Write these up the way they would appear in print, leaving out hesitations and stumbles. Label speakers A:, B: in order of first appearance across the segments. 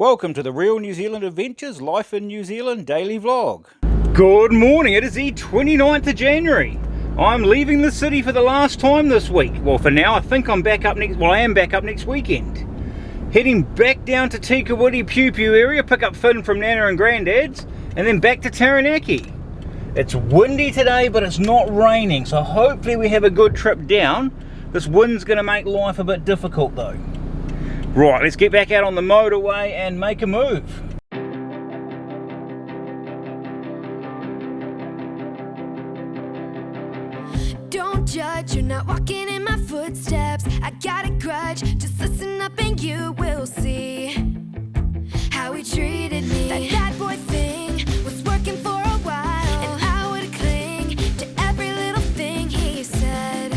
A: Welcome to the Real New Zealand Adventures Life in New Zealand daily vlog. Good morning, it is the 29th of January. I'm leaving the city for the last time this week. Well, for now, I think I'm back up next, I am back up next weekend. Heading back down to Tikawiti, Pew Pew area, pick up Finn from Nana and Grandad's, and then back to Taranaki. It's windy today, but it's not raining, so hopefully we have a good trip down. This wind's gonna make life a bit difficult though. Right, let's get back out on the motorway and make a move.
B: Don't judge, you're not walking in my footsteps. I got a grudge, just listen up and you will see how he treated me. That bad boy thing was working for a while, and I would cling to every little thing he said,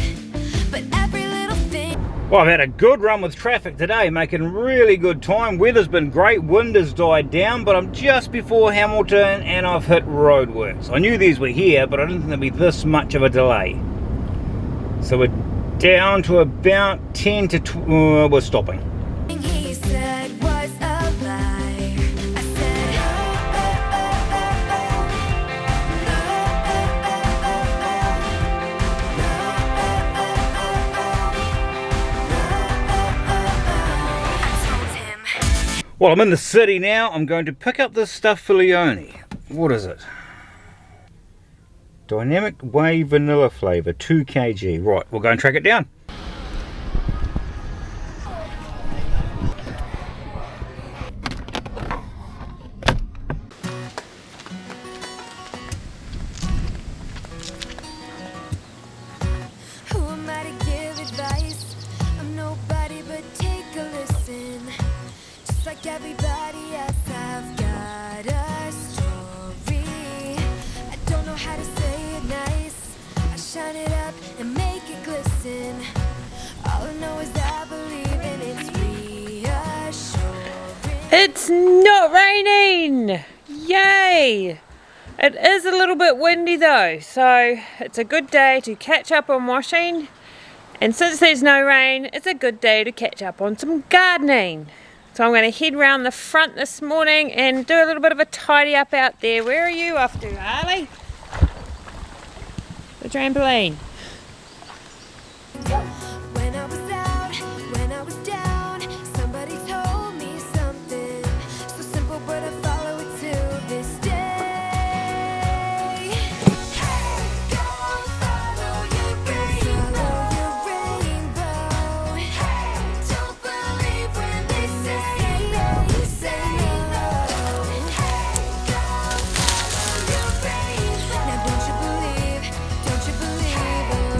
B: but every little thing.
A: Well, I've had a good run with traffic today, making really good time. Weather's been great, wind has died down, but I'm just before Hamilton and I've hit roadworks. I knew these were here, but I didn't think there'd be this much of a delay. So we're down to about 10 to 12, we're stopping.
B: He said was a lie. I said, I told him.
A: Well, I'm in the city now. I'm going to pick up this stuff for Leonie. What is it? Dynamic Wave Vanilla Flavour, 2 kg. Right, we'll go and track it down.
B: Who am I to give advice? I'm nobody, but take a listen. Just like everybody else, I've got a story. I don't know how to say it nice. I shine it up and make it glisten. All I know is I believe and it's reassuring.
C: It's not raining! Yay! It is a little bit windy though, so it's a good day to catch up on washing. And since there's no rain, it's a good day to catch up on some gardening. So I'm going to head round the front this morning and do a little bit of a tidy up out there. Where are you off to, Harley? The trampoline.
B: When I was out, when I was down, somebody told me something so simple, but I follow it to this day. Hey, go follow your rainbow. Hey, don't believe when they say no, say no. Hey, go follow your rainbow. Now don't you believe them?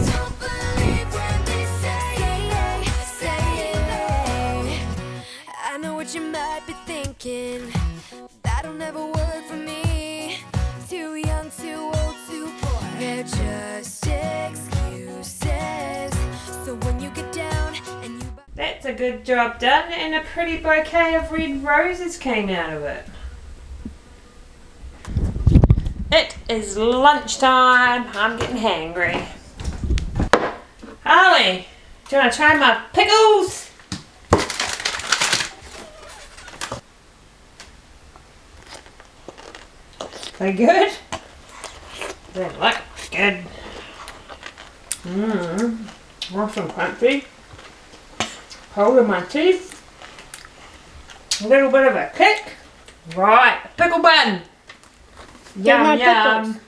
B: Don't believe when they say no. I know what you might be thinking. That'll never work for me. Too young, too old, too poor. They're just excuses. So when you get down and you
C: That's a good job done, and a pretty bouquet of red roses came out of it. It is lunchtime. I'm getting hangry. Harley, do you want to try my pickles? They good? They look good. Nice and crunchy. Hold in my teeth. A little bit of a kick. Right, pickle bun. Yum yum.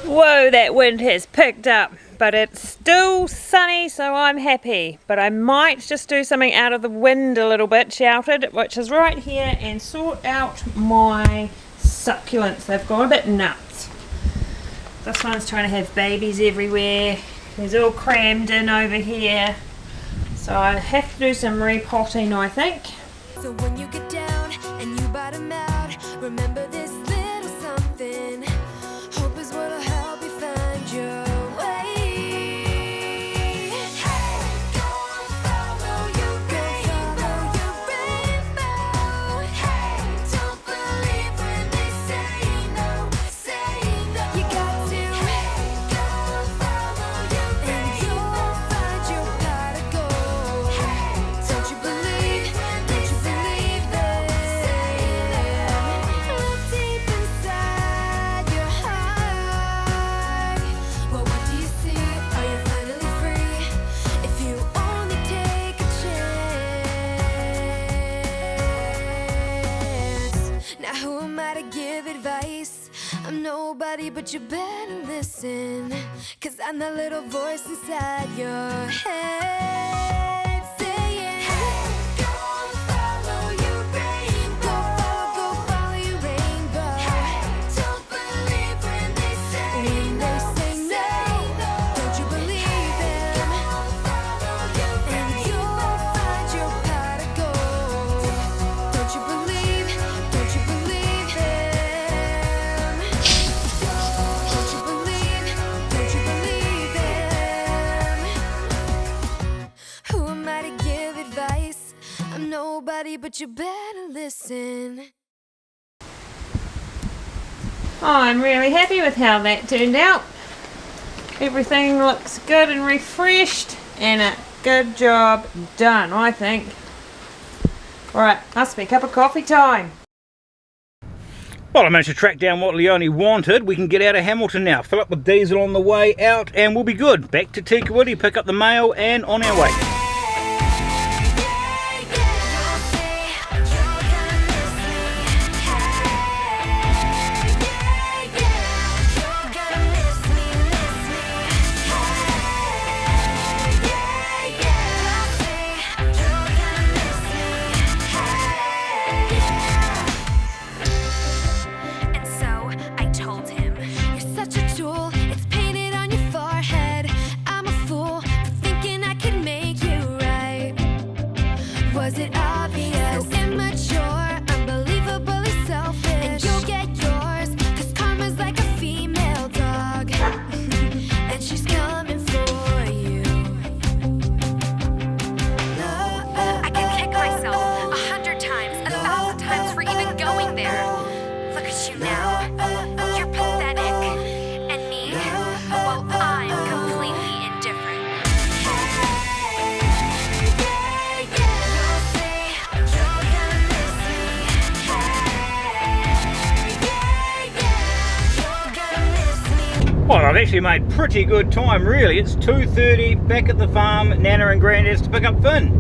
C: Whoa, that wind has picked up, but it's still sunny, so I'm happy. But I might just do something out of the wind a little bit, sheltered, which is right here, and sort out my succulents. They've gone a bit nuts. This one's trying to have babies everywhere. There's all crammed in over here. So I have to do some repotting, I think.
B: So when you get down and you bottom out, remember this little something. Hope is what'll help you find your way. Hey, go follow your rainbow. Hey, don't believe when they say no, say no. You got I'm nobody, but you better listen, 'cause I'm that little voice inside your head saying, hey, go follow your rainbow. Go follow your rainbow. Hey, don't believe when they say no. Don't you believe them? And you'll find your pot of gold. Don't you believe them? Don't you believe? Who am I to give advice? I'm nobody, but you better listen.
C: I'm really happy with how that turned out. Everything looks good and refreshed, and a good job done, I think. Alright, must be a cup of coffee time.
A: Well, I managed to track down what Leonie wanted. We can get out of Hamilton now, fill up with diesel on the way out, and we'll be good. Back to Tikawiti, pick up the mail, and on our way.
B: And so I told him, you're such a tool, it's painted on your forehead. I'm a fool for thinking I could make you right. Was it obvious? So immature, unbelievably selfish. And you'll get yours, 'cause karma's like a female dog. And she's coming for you. I can kick myself 100 times, 1,000 times for even going there. Look at you now. You're pathetic. And me? Well, I'm completely indifferent.
A: Well, I've actually made pretty good time, really. It's 2:30, back at the farm, Nana and Granddad's to pick up Finn.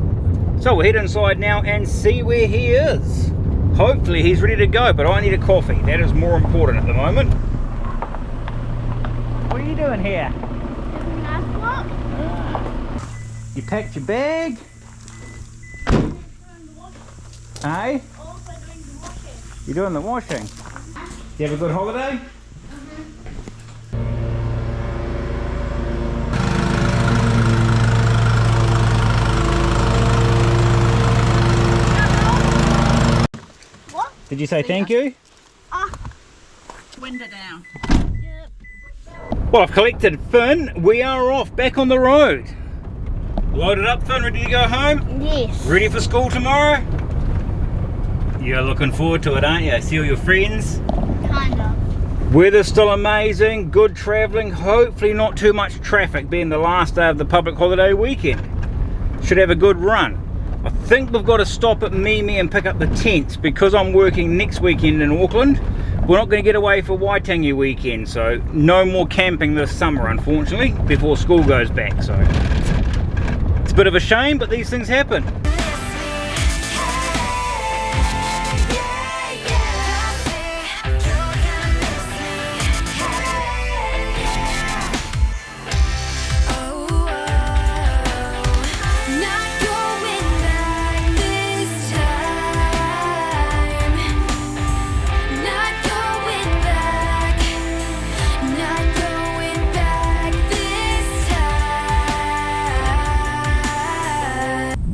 A: So we'll head inside now and see where he is. Hopefully he's ready to go, but I need a coffee. That is more important at the moment. What are you doing here? You packed your bag? Hey? You're doing the washing? You have a good holiday? Did you say thank you?
D: Window down.
A: Well, I've collected Finn. We are off back on the road. Loaded up, Finn, ready to go home?
D: Yes.
A: Ready for school tomorrow? You're looking forward to it, aren't you? See all your friends?
D: Kind of.
A: Weather's still amazing, good travelling, hopefully not too much traffic being the last day of the public holiday weekend. Should have a good run. I think we've got to stop at Mimi and pick up the tents because I'm working next weekend in Auckland. We're not going to get away for Waitangi weekend, so no more camping this summer, unfortunately, before school goes back. So it's a bit of a shame, but these things happen.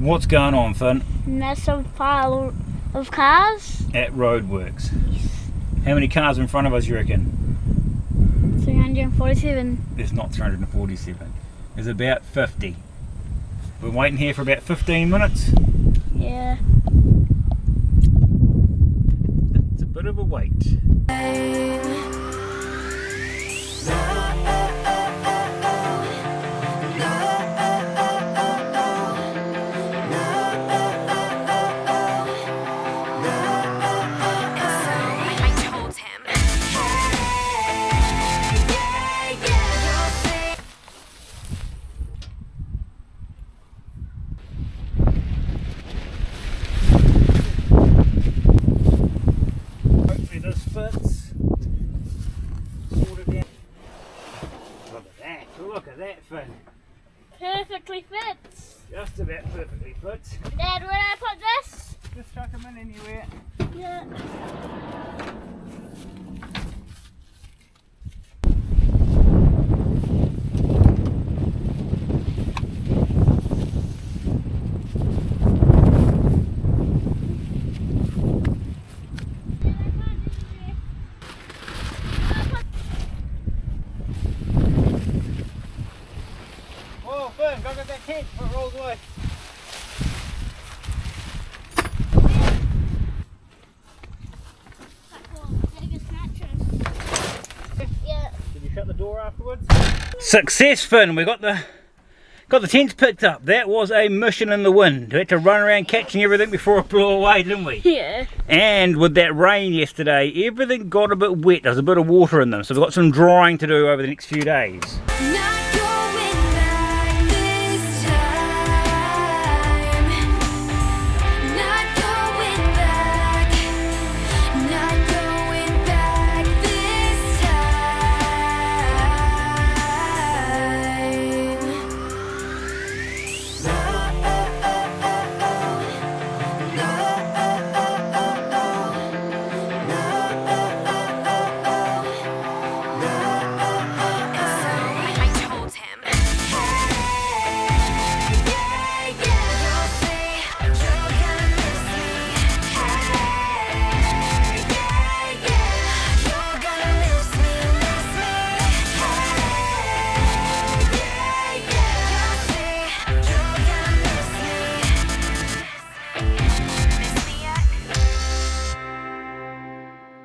A: What's going on, Finn?
D: Massive pile of cars.
A: At Roadworks. How many cars in front of us, you reckon?
D: 347.
A: There's not 347. There's about 50. We're waiting here for about 15 minutes.
D: Yeah.
A: It's a bit of a wait. just about perfectly fits.
D: Dad, where I put this?
A: Just chuck them in anywhere.
D: Yeah.
A: Whoa, Fern, go get that tent before it rolls away.
D: Yeah.
A: Did you shut the door afterwards? Success, Finn. We got the tents picked up. That was a mission in the wind. We had to run around catching everything before it blew away, didn't we?
D: Yeah.
A: And with that rain yesterday, everything got a bit wet. There's a bit of water in them, so we've got some drying to do over the next few days.
B: Not